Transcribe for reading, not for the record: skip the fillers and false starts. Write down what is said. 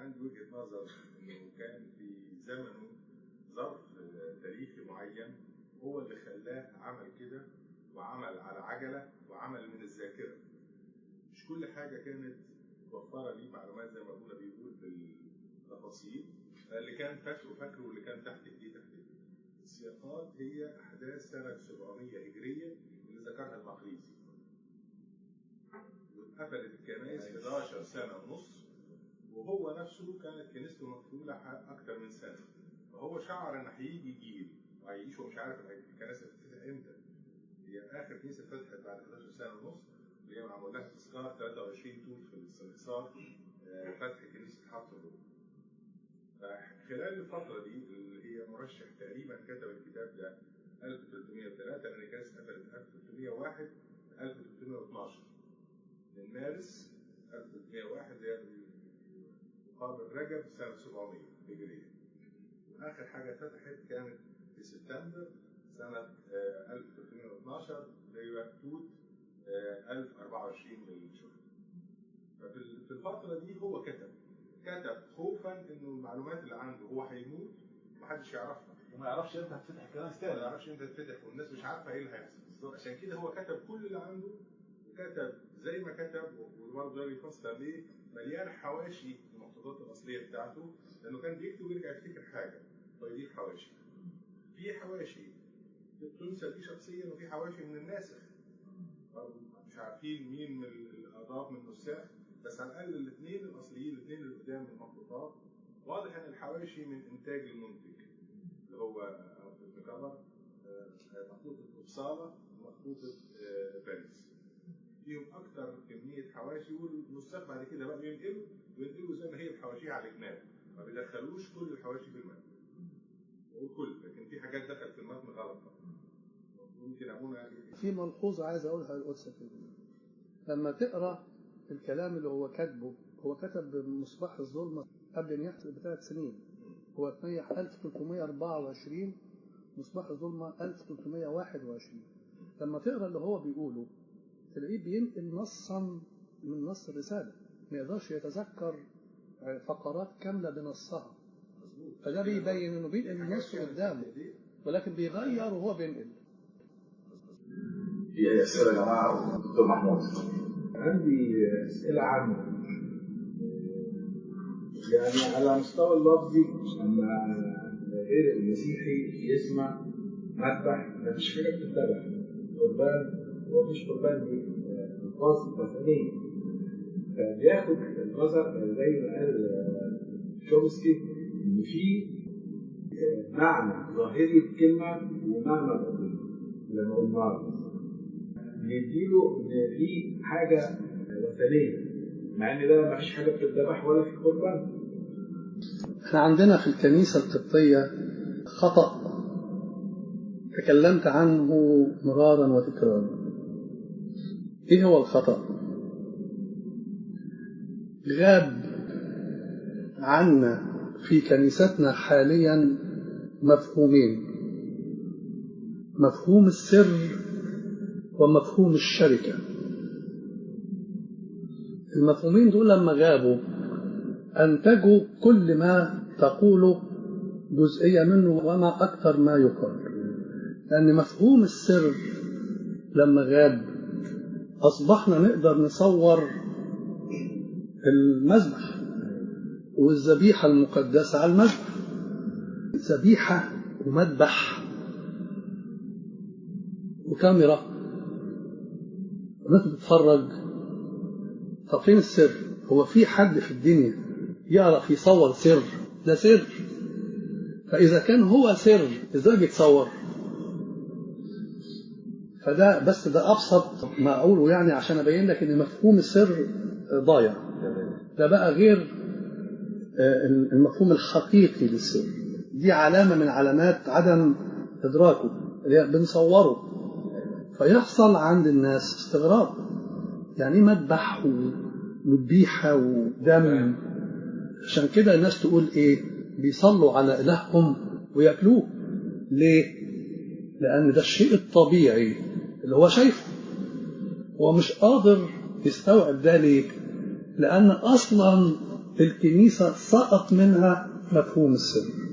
عندي وجهة نظر انه كان في زمنه ظرف تاريخي معين هو اللي خلاه عمل كده، وعمل على عجلة وعمل من الذاكرة. مش كل حاجة كانت موفرة ليه معلومات زي ما ابونا بيقول بالتفاصيل، اللي كان فاكره واللي كان تحت ايديه تحت ايديه. السياقات هي احداث سنة 700 هجرية اللي ذكرها المقريزي، واتقفلت الكنائس 11 سنة ونص، وهو نفسه كانت كنيسته مقفولة أكثر من سنة. فهو شعر إن هيجي جيل وهيعيش ومش عارف الكنيسة هتتفتح إمتى. هي آخر كنيسة فتحت بعد 11 سنة ونص، اللي هي معمول لها تذكار 23 توت في الاستنصار فتح كنيسة حطب. فخلال الفترة دي اللي هي مرشح تقريبا كتب الكتاب ده 1303، لأن الكنيسة اتقفلت 1301 1312 من مارس 1301 اللي هي مقابل رجب سنة 700 هجرية. آخر حاجة فتحت كانت في سبتمبر سنة 1312 اللي هي توت 1024 للشهر. ففي الفترة دي هو كتب خوفا إنه المعلومات اللي عنده هو هيموت ومحدش يعرفها، وما يعرفش امتى هتفتح الكنائس تاني، ما يعرفش امتى هتفتح، والناس مش عارفة إيه اللي هيحصل بالظبط. عشان كده هو كتب كل اللي عنده، وكتب زي ما كتب، وبرضه ده بيفسر ليه مليان حواشي المخطوطات الأصلية بتاعته، لأنه كان بيكتب ويرجع يفتكر حاجة فيضيف حواشي. في حواشي تنسب دي شخصيا، وفي حواشي من الناسخ مش عارفين مين من الأضاف من النساخ، بس على الأقل الاثنين الأصليين، الاثنين اللي قدام من المخطوطات واضح إن الحواشي من إنتاج المنتج اللي هو ابن كبر، مخطوطة أبصالة ومخطوطة باريس. فيهم أكثر كمية حواشي، والنساخ بعد كده بقى ينقلوا زي ما هي الحواشي على الجناب، ما بيدخلوش كل الحواشي في المتن، لكن في حاجات دخلت في المتن غلط. ممكن أبونا في ملحوظة عايز أقولها للأسف، لما تقرأ الكلام اللي هو كاتبه، هو كتب مصباح الظلمة قبل أن يحصل ب3 سنين، هو اتنيح 1324، مصباح الظلمة 1321. لما تقرأ اللي هو بيقوله تلاقيه بينقل نصا من نص الرسالة، ما يقدرش يتذكر فقرات كاملة بنصها، فده بيبين انه بينقل النص قدامه ولكن بيغير وهو بينقل. في أي أسئلة يا جماعة؟ دكتور محمود. عندي أسئلة عامة، يعني على مستوى اللفظي لما غير المسيحي يسمع مذبح مفيش حاجة بتتبع، قربان ومفيش قربان دي ألفاظ وثنية، فبياخد النظر زي ما قال شومسكي إن في معنى ظاهري الكلمة ومعنى باطني. لما قلنا بيديله إن في حاجة وثنية، مع إن ده مفيش حاجة بتتذبح ولا في قربان. احنا عندنا في الكنيسة القبطية خطأ تكلمت عنه مرارا وتكرارا. ايه هو الخطأ؟ غاب عنا في كنيستنا حاليا مفهومين، مفهوم السر ومفهوم الشركة. المفهومين دول لما غابوا أنتجوا كل ما تقوله جزئية منه وما أكثر ما يقال، لأن مفهوم السر لما غاب أصبحنا نقدر نصور المذبح والذبيحة المقدسة على المذبح، ذبيحة ومذبح وكاميرا الناس بتتفرج. طب فين السر؟ هو في حد في الدنيا يعرف يصور سر؟ ده سر. فإذا كان هو سر إزاي بيتصور؟ فده بس ده أبسط ما أقوله يعني عشان أبين لك إن مفهوم السر ضايع. ده بقى غير المفهوم الحقيقي للسر. دي علامة من علامات عدم إدراكه اللي بنصوره، فيحصل عند الناس استغراب. يعني مذبح وذبيحة ودم. عشان كده الناس تقول إيه؟ بيصلوا على إلههم ويأكلوه. ليه؟ لأن ده الشيء الطبيعي اللي هو شايفه، هو مش قادر يستوعب ده. ليه؟ لأن أصلا الكنيسة سقط منها مفهوم السر.